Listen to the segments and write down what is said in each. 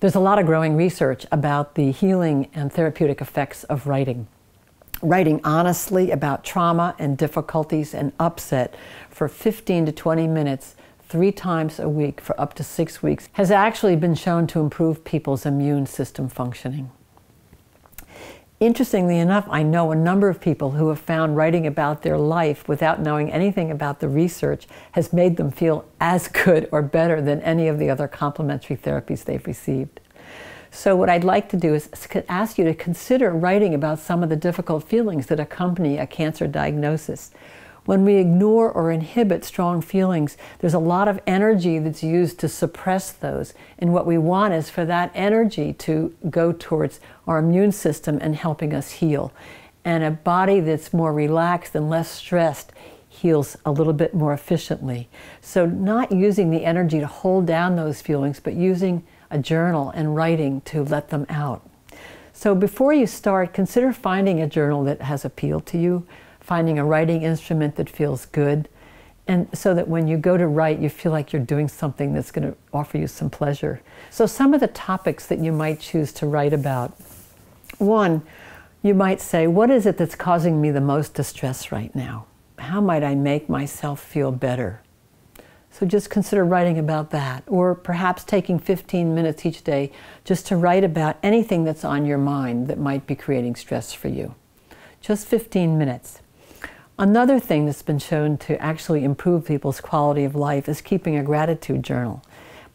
There's a lot of growing research about the healing and therapeutic effects of writing. Writing honestly about trauma and difficulties and upset for 15 to 20 minutes 3 times a week for up to 6 weeks has actually been shown to improve people's immune system functioning. Interestingly enough, I know a number of people who have found writing about their life without knowing anything about the research has made them feel as good or better than any of the other complementary therapies they've received. So what I'd like to do is ask you to consider writing about some of the difficult feelings that accompany a cancer diagnosis. When we ignore or inhibit strong feelings, there's a lot of energy that's used to suppress those. And what we want is for that energy to go towards our immune system and helping us heal. And a body that's more relaxed and less stressed heals a little bit more efficiently. So not using the energy to hold down those feelings, but using a journal and writing to let them out. So before you start, consider finding a journal that has appealed to you, finding a writing instrument that feels good, and so that when you go to write, you feel like you're doing something that's going to offer you some pleasure. So some of the topics that you might choose to write about. One, you might say, what is it that's causing me the most distress right now? How might I make myself feel better? So just consider writing about that, or perhaps taking 15 minutes each day just to write about anything that's on your mind that might be creating stress for you. Just 15 minutes. Another thing that's been shown to actually improve people's quality of life is keeping a gratitude journal.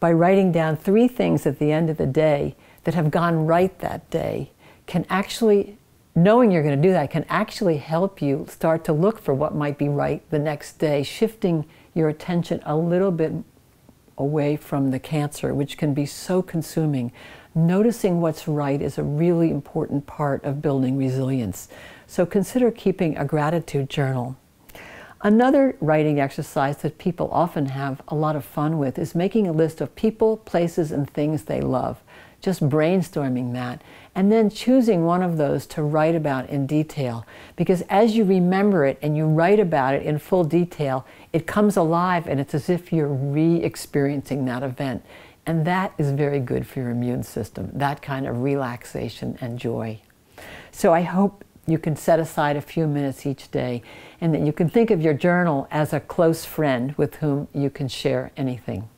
By writing down 3 things at the end of the day that have gone right that day, can actually, knowing you're going to do that, can actually help you start to look for what might be right the next day, shifting your attention a little bit away from the cancer, which can be so consuming. Noticing what's right is a really important part of building resilience. So consider keeping a gratitude journal. Another writing exercise that people often have a lot of fun with is making a list of people, places, and things they love. Just brainstorming that, and then choosing one of those to write about in detail. Because as you remember it and you write about it in full detail, it comes alive and it's as if you're re-experiencing that event. And that is very good for your immune system, that kind of relaxation and joy. So I hope you can set aside a few minutes each day and that you can think of your journal as a close friend with whom you can share anything.